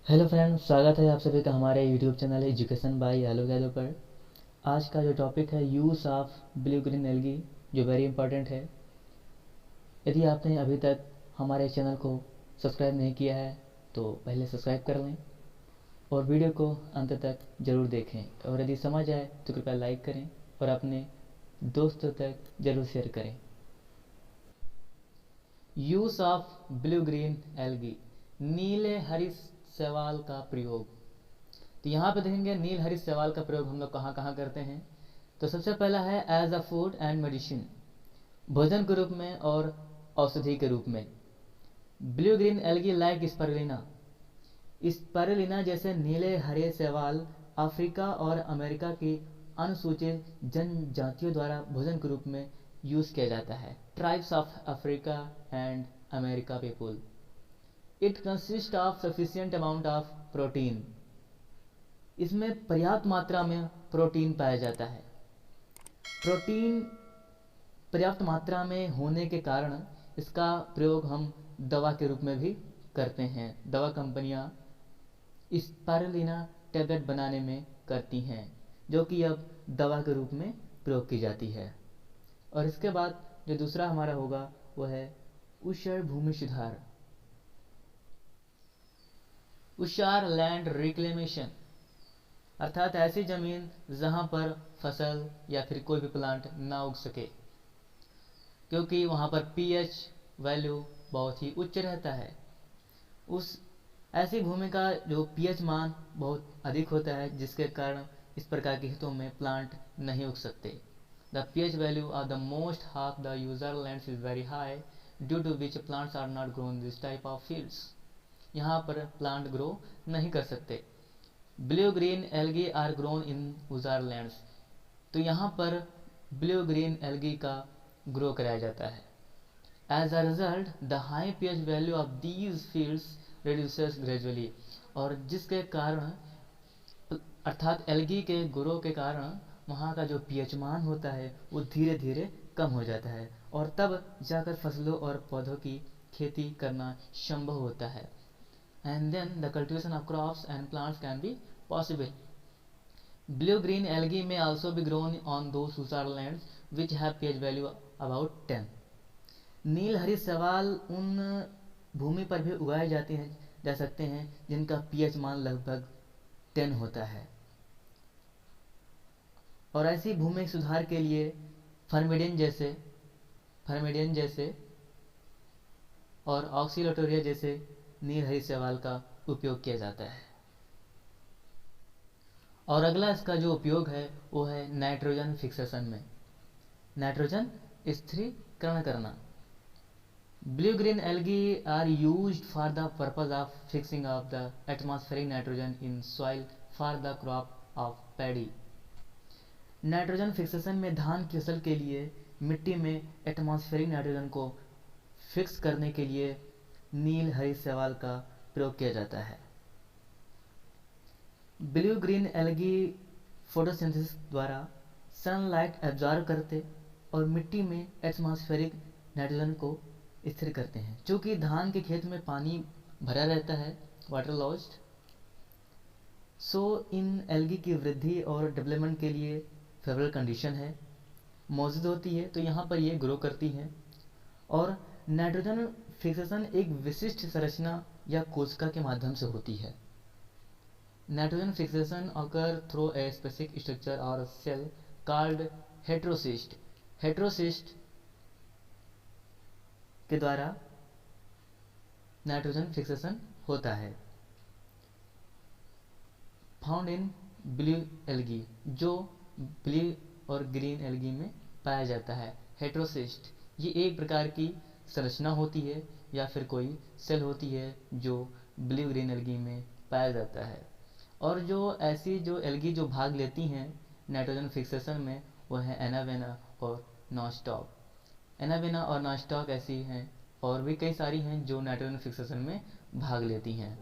Hello friends, स्वागत है आप सभी का हमारे यूट्यूब चैनल एजुकेशन बाय आलोक यादव पर। आज का जो टॉपिक है use of blue green algae, जो वेरी इंपॉर्टेंट है। यदि आपने अभी तक हमारे चैनल को सब्सक्राइब नहीं किया है तो पहले सब्सक्राइब कर लें और वीडियो को अंत तक ज़रूर देखें, और यदि समझ आए तो कृपया लाइक करें और अपने दोस्तों तक ज़रूर शेयर करें। Use of blue green algae, नीले हरी शैवाल का प्रयोग। तो यहाँ पे देखेंगे नील हरित शैवाल का प्रयोग हम लोग कहाँ कहाँ करते हैं। तो सबसे पहला है as a food and medicine, भोजन के रूप में और औषधि के रूप में। Blue green algae like spirulina, spirulina जैसे नीले हरे शैवाल अफ्रीका और अमेरिका की अनुसूचित जनजातियों द्वारा भोजन के रूप में यूज किया जाता है। Tribes of Africa and America people. It consist of sufficient amount of protein, इसमें पर्याप्त मात्रा में प्रोटीन पाया जाता है। प्रोटीन पर्याप्त मात्रा में होने के कारण इसका प्रयोग हम दवा के रूप में भी करते हैं। दवा कंपनियां स्पाइरुलिना टैबलेट बनाने में करती हैं, जो कि अब दवा के रूप में प्रयोग की जाती है। और इसके बाद जो दूसरा हमारा होगा वो है ऊषर भूमि सुधार, ऊषर लैंड रिक्लेमेशन, अर्थात ऐसी जमीन जहां पर फसल या फिर कोई भी प्लांट ना उग सके, क्योंकि वहां पर पीएच वैल्यू बहुत ही उच्च रहता है। उस ऐसी भूमि का जो पीएच मान बहुत अधिक होता है, जिसके कारण इस प्रकार के हितों में प्लांट नहीं उग सकते। The pH value of the most half the usar lands is very high, due to which plants are not grown this type of fields. यहाँ पर प्लांट ग्रो नहीं कर सकते। Blue green algae are grown in usar lands, तो यहाँ पर blue green algae का grow कराया जाता है। As a result the high pH value of these fields reduces gradually, और जिसके कारण अर्थात एल्गी के ग्रो के कारण वहाँ का जो पीएच मान होता है वो धीरे धीरे कम हो जाता है, और तब जाकर फसलों और पौधों की खेती करना संभव होता है। And then the cultivation of crops and plants can be possible. Blue-green algae may also be grown on those ऊसर lands which have pH value about 10. नील हरित शैवाल उन भूमि पर भी उगाए जा सकते हैं जिनका पीएच मान लगभग 10 होता है। और ऐसी भूमि सुधार के लिए फर्मेडियन जैसे और ऑक्सीलोटोरिया जैसे नील हरित शैवाल का उपयोग किया जाता है। और अगला इसका जो उपयोग है वो है नाइट्रोजन फिक्सेशन में, नाइट्रोजन स्थिरीकरण करना। Blue green algae are used for the purpose of fixing of the atmospheric nitrogen in soil for the crop of paddy. Nitrogen fixation में धान की फसल के लिए मिट्टी में एटमॉस्फेरिक नाइट्रोजन को फिक्स करने के लिए नील हरित शैवाल का प्रयोग किया जाता है। ब्लू ग्रीन एल्गी फोटोसिंथेसिस द्वारा सनलाइट एब्जॉर्ब करते और मिट्टी में एटमॉस्फेरिक नाइट्रोजन को स्थिर करते हैं। चूँकि धान के खेत में पानी भरा रहता है, वाटर लॉस्ट, सो इन एल्गी की वृद्धि और डेवलपमेंट के लिए फेवरेबल कंडीशन है मौजूद होती है, तो यहाँ पर ये ग्रो करती हैं। और नाइट्रोजन फिक्सेशन एक विशिष्ट संरचना या कोशिका के माध्यम से होती है। Nitrogen fixation occur through a specific structure और सेल कॉल्ड हेट्रोसिस्ट। हेट्रोसिस्ट के द्वारा नाइट्रोजन फिक्सेशन होता है। फाउंड इन ब्लू एल्गी, जो ब्लू और ग्रीन एल्गी में पाया जाता है। हेट्रोसिस्ट ये एक प्रकार की संरचना होती है या फिर कोई सेल होती है जो ब्लू ग्रीन एल्गी में पाया जाता है। और जो ऐसी जो एल्गी जो भाग लेती हैं नाइट्रोजन फिक्सेशन में, वो है एनावेना और नॉस्टॉक। एनावेना और नॉस्टॉक ऐसी हैं, और भी कई सारी हैं जो नाइट्रोजन फिक्सेशन में भाग लेती हैं।